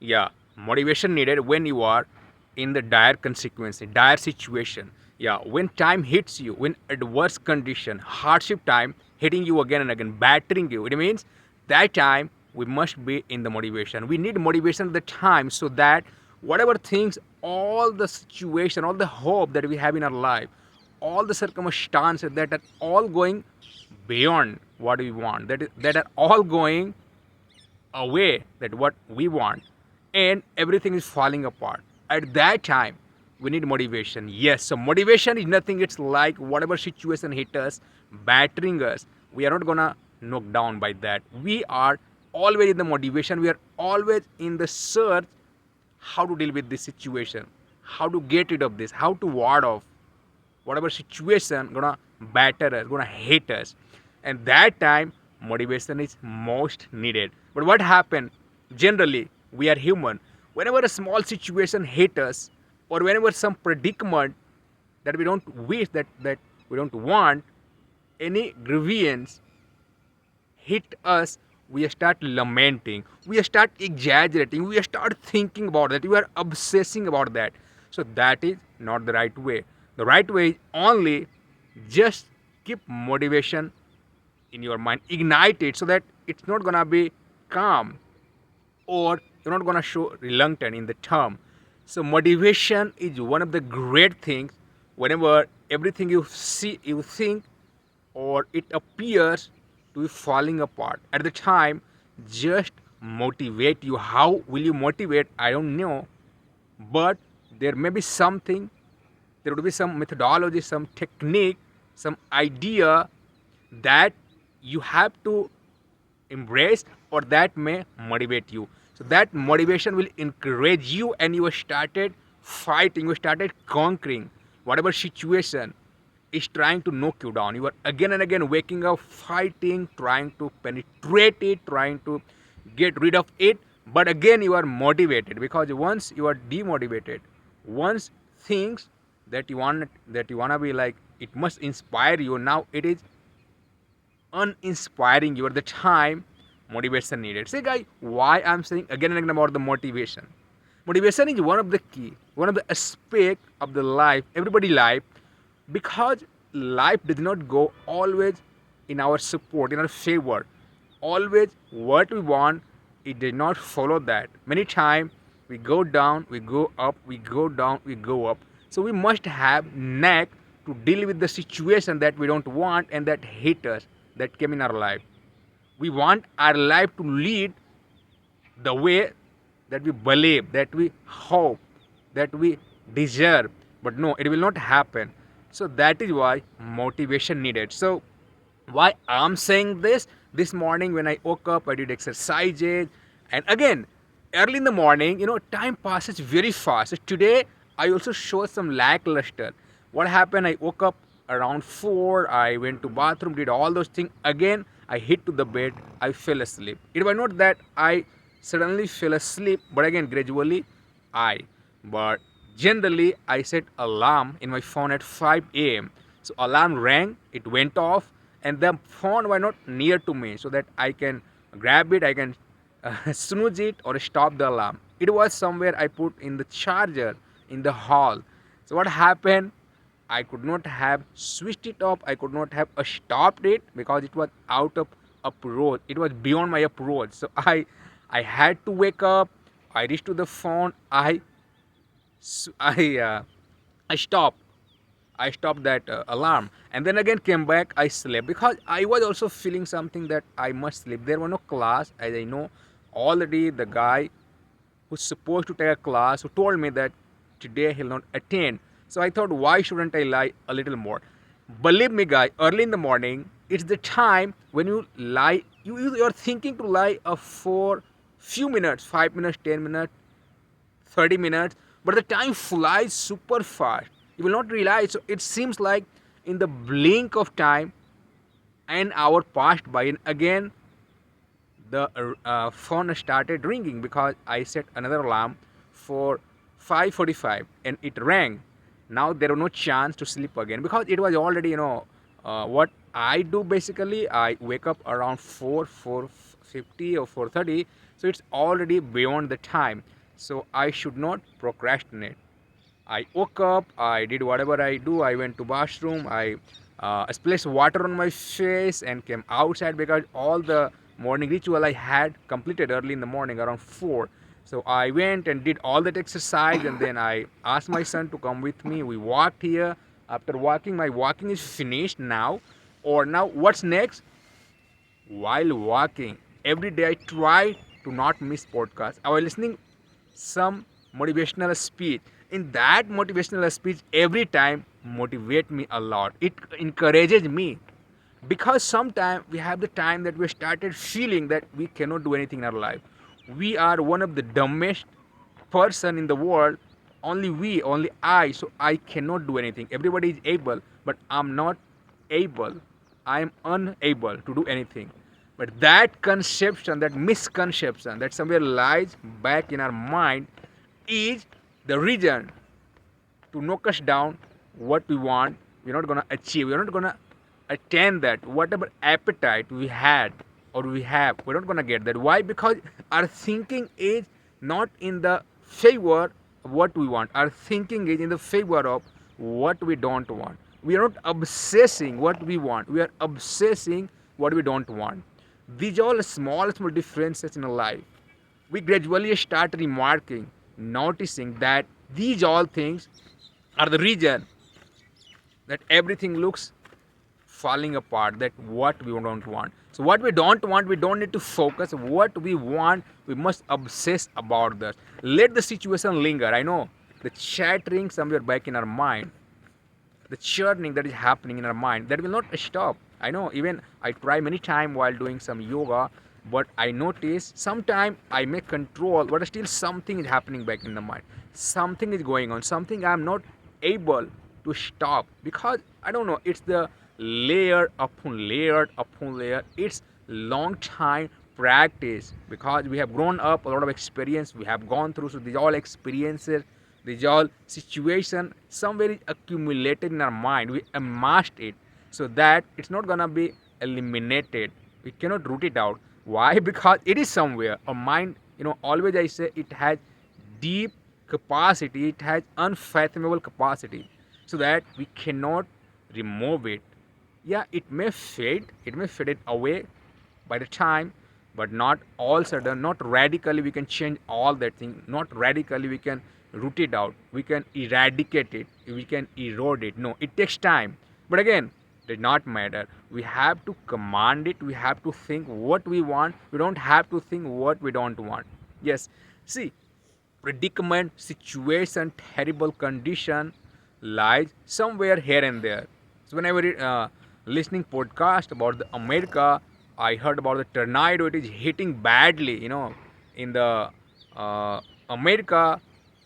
Yeah, motivation needed when you are in the dire consequence, dire situation. Yeah, when time hits you, when adverse condition, hardship time hitting you again and again, battering you, it means that time we must be in the motivation. We need motivation at the time so that whatever things, all the situation, all the hope that we have in our life, all the circumstances that are all going beyond what we want, that are all going away that what we want, and everything is falling apart. At that time we need motivation. Yes, so motivation is nothing, it's like whatever situation hit us, battering us, we are not gonna knock down by that. We are always in the motivation, we are always in the search how to deal with this situation, how to get rid of this, how to ward off whatever situation gonna batter us, gonna hate us. And that time motivation is most needed. But what happened, generally we are human, whenever a small situation hit us, or whenever some predicament that we don't wish, that we don't want, any grievance hit us, we start lamenting, we start exaggerating, we start thinking about that, we are obsessing about that. So that is not the right way. The right way is only just keep motivation in your mind, ignite it so that it's not gonna be calm, or you're not gonna show reluctant in the term. So motivation is one of the great things. Whenever everything you see, you think, or it appears to be falling apart at the time, just motivate you. How will you motivate? I don't know, but there may be something, there would be some methodology, some technique, some idea that you have to embrace, or that may motivate you. So that motivation will encourage you, and you started fighting, you started conquering whatever situation is trying to knock you down. You are again and again waking up, fighting, trying to penetrate it, trying to get rid of it. But again you are motivated, because once you are demotivated, once things that you wanna be like, it must inspire you, now it is uninspiring you. At the time motivation needed. Say guy, why I'm saying again and again about the motivation. Motivation is one of the key, one of the aspect of the life, everybody life, because life does not go always in our support, in our favor. Always what we want, it did not follow that. Many times we go down, we go up, we go down, we go up. So we must have knack to deal with the situation that we don't want and that hate us, that came in our life. We want our life to lead the way that we believe, that we hope, that we deserve. But no, it will not happen. So that is why motivation needed. So why I'm saying this morning when I woke up, I did exercises, and again early in the morning, time passes very fast. So today I also show some lackluster. What happened, I woke up around 4, I went to bathroom, did all those things, again I hit to the bed, I fell asleep. It was not that I suddenly fell asleep, but again gradually I but generally I set alarm in my phone at 5 a.m. So alarm rang, it went off, and the phone was not near to me so that I can grab it, I can snooze it or stop the alarm. It was somewhere I put in the charger in the hall. So what happened, I could not have switched it off, I could not have stopped it, because it was out of approach, it was beyond my approach. So I had to wake up, I reached to the phone, I I stopped. I stopped that alarm, and then again came back. I slept because I was also feeling something that I must sleep. There was no class, as I know already. The guy who's supposed to take a class who told me that today he'll not attend. So I thought, why shouldn't I lie a little more? Believe me, guy, early in the morning, it's the time when you lie. You're thinking to lie for few minutes, 5 minutes, 10 minutes, 30 minutes, but the time flies super fast. You will not realize. So it seems like in the blink of time, an hour passed by, and again the phone started ringing, because I set another alarm for 5:45 and it rang. Now there was no chance to sleep again, because it was already, what I do basically, I wake up around 4, 4:50 or 4:30. So it's already beyond the time. So I should not procrastinate. I woke up, I did whatever I do. I went to bathroom, I splashed water on my face and came outside because all the morning ritual I had completed early in the morning around 4. So I went and did all that exercise, and then I asked my son to come with me. We walked here. After walking, my walking is finished now. Or now, what's next? While walking, every day I try to not miss podcasts. I was listening some motivational speech. In that motivational speech, every time motivate me a lot. It encourages me because sometimes we have the time that we started feeling that we cannot do anything in our life. We are one of the dumbest person in the world. Only we, only I. So I cannot do anything. Everybody is able, but I'm not able. I am unable to do anything. But that conception, that misconception that somewhere lies back in our mind is the reason to knock us down what we want. We're not going to achieve. We're not going to attain that. Whatever appetite we had or we have, we're not going to get that. Why? Because our thinking is not in the favor of what we want. Our thinking is in the favor of what we don't want. We are not obsessing what we want. We are obsessing what we don't want. These are all small differences in our life. We gradually start remarking, noticing that these all things are the reason that everything looks falling apart, that what we don't want. So what we don't want, we don't need to focus. What we want, we must obsess about that. Let the situation linger. I know the chattering somewhere back in our mind, the churning that is happening in our mind, that will not stop. I know, even I try many times while doing some yoga, but I notice sometimes I may control, but still something is happening back in the mind. Something is going on, something I'm not able to stop because I don't know, it's the layer upon layer upon layer. It's long time practice because we have grown up, a lot of experience we have gone through. So these all experiences, these all situation somewhere is accumulated in our mind. We amassed it so that it's not gonna be eliminated. We cannot root it out. Why? Because it is somewhere. Our mind, always I say it has deep capacity, it has unfathomable capacity, so that we cannot remove it. Yeah, it may fade it away by the time, but not all sudden, not radically we can change all that thing, not radically we can root it out, we can eradicate it, we can erode it. No, it takes time. But again, it does not matter. We have to command it, we have to think what we want, we don't have to think what we don't want. Yes, see, predicament, situation, terrible condition lies somewhere here and there. So whenever listening podcast about the America, I heard about the tornado. It is hitting badly, in the America.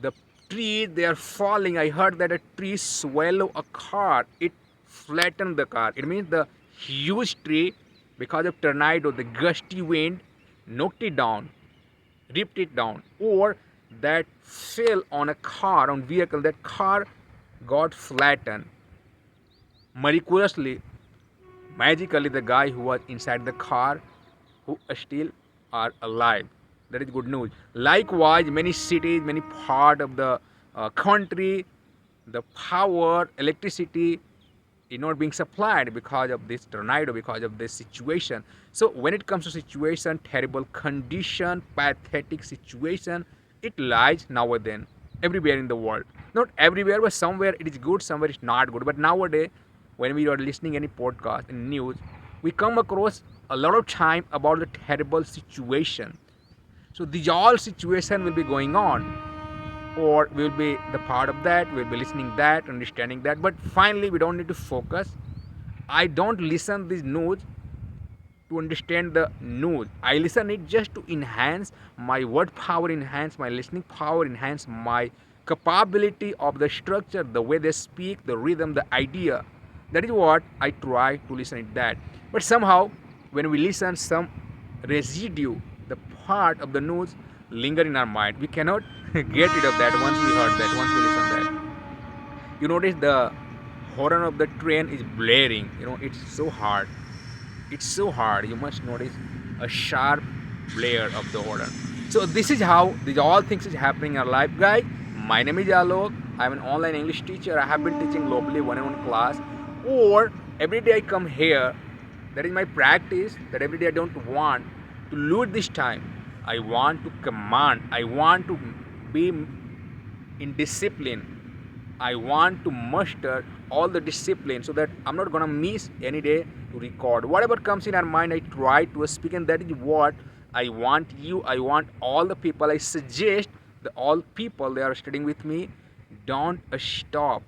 The trees they are falling. I heard that a tree swallow a car. It flattened the car. It means the huge tree, because of tornado, the gusty wind knocked it down, ripped it down, or that fell on a car, on vehicle. That car got flattened. Miraculously, magically, the guy who was inside the car, who still are alive. That is good news. Likewise, many cities, many part of the country, the power, electricity is not being supplied because of this tornado, because of this situation. So when it comes to situation, terrible condition, pathetic situation, it lies now and then everywhere in the world. Not everywhere, but somewhere it is good, somewhere it's not good. But nowadays, when we are listening any podcast in news, we come across a lot of time about the terrible situation. So these all situation will be going on, or we will be the part of that. We'll be listening that, understanding that. But finally, we don't need to focus. I don't listen this news to understand the news. I listen it just to enhance my word power, enhance my listening power, enhance my capability of the structure, the way they speak, the rhythm, the idea. That is what I try to listen it that. But somehow, when we listen, some residue, the part of the news linger in our mind. We cannot get rid of that once we heard that, once we listen that. You notice the horn of the train is blaring. It's so hard. It's so hard. You must notice a sharp layer of the order. So this is how these all things is happening in our life, guys. My name is Alok. I'm an online English teacher. I have been teaching globally one-on-one class, or every day I come here. That is my practice. That every day I don't want to lose this time. I want to command. I want to be in discipline. I want to muster all the discipline so that I'm not gonna miss any day to record. Whatever comes in our mind, I try to speak, and that is what I want you. I want all the people. I suggest that all people they are studying with me, don't stop.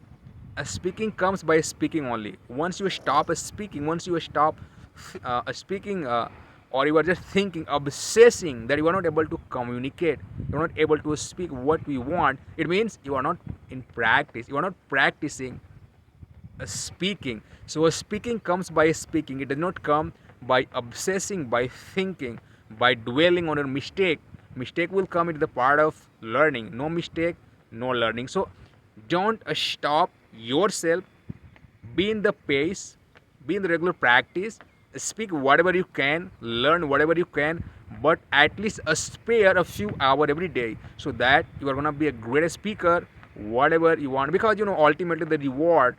Speaking comes by speaking only. Once you stop speaking, once you stop speaking, or you are just thinking, obsessing that you are not able to communicate, you are not able to speak what we want, it means you are not in practice, you are not practicing speaking. So speaking comes by speaking, it does not come by obsessing, by thinking, by dwelling on a mistake. Mistake will come into the part of learning. No mistake, no learning. So don't stop yourself. Be in the pace, be in the regular practice, speak whatever you can, learn whatever you can, but at least spare a few hours every day so that you are gonna be a great speaker, whatever you want. Because ultimately the reward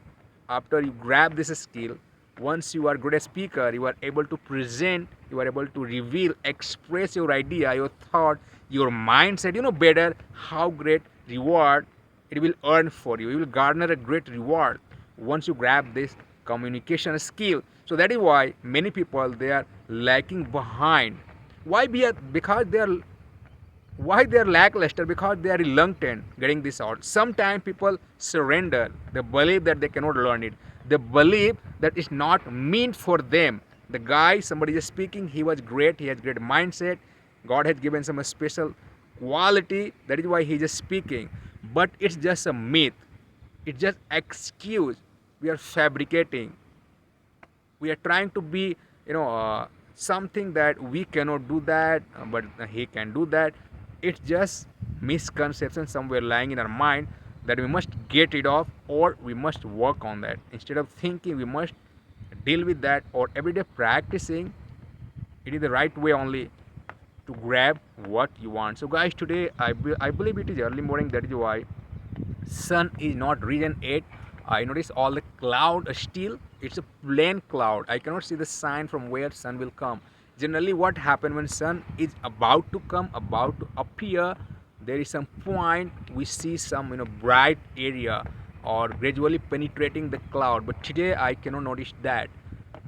after you grab this skill, once you are good as speaker, you are able to present, you are able to reveal, express your idea, your thought, your mindset, better how great reward it will earn for you. You will garner a great reward once you grab this communication skill. So that is why many people they are lacking behind. Because they are lackluster, because they are reluctant getting this out. Sometimes people surrender. They believe that they cannot learn it. They believe that it's not meant for them. The guy somebody is speaking, he was great, he has great mindset, God has given some special quality, that is why he is speaking. But it's just a myth, it's just excuse. We are fabricating, we are trying to be something that we cannot do that, but he can do that. It's just misconception somewhere lying in our mind that we must get rid of, or we must work on that. Instead of thinking we must deal with that, or everyday practicing, it is the right way only to grab what you want. So guys, today I believe it is early morning, that is why sun is not risen yet. I notice all the cloud still, it's a plain cloud. I cannot see the sign from where sun will come. Generally what happen when sun is about to come, about to appear, there is some point we see some bright area or gradually penetrating the cloud. But today I cannot notice that.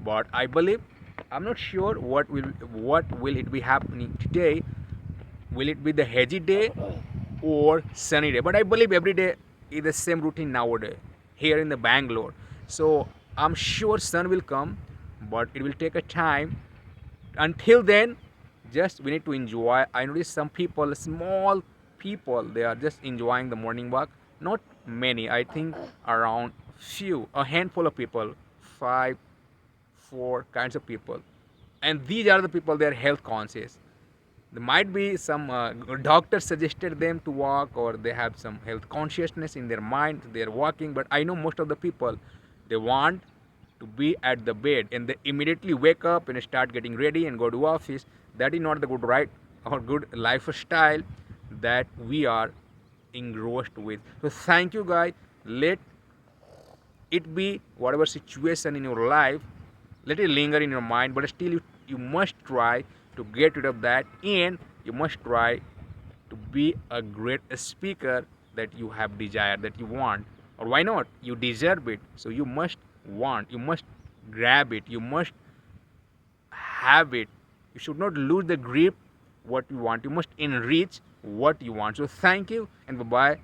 But I believe, I'm not sure what will it be happening today. Will it be the hazy day or sunny day? But I believe every day is the same routine nowadays here in the Bangalore. So I'm sure sun will come, but it will take a time. Until then, just we need to enjoy. I notice some people, small people, they are just enjoying the morning walk. Not many, I think around a handful of people, five, four kinds of people, and these are the people they are health conscious. There might be some doctor suggested them to walk, or they have some health consciousness in their mind, they are walking. But I know most of the people, they want to be at the bed and they immediately wake up and start getting ready and go to office. That is not the good right or good lifestyle that we are engrossed with. So thank you guys. Let it be whatever situation in your life, let it linger in your mind, but still you must try to get rid of that, and you must try to be a great speaker that you have desired, that you want. Or why not, you deserve it, so you must want, you must grab it, you must have it. You should not lose the grip what you want, you must enrich what you want. So thank you and bye bye.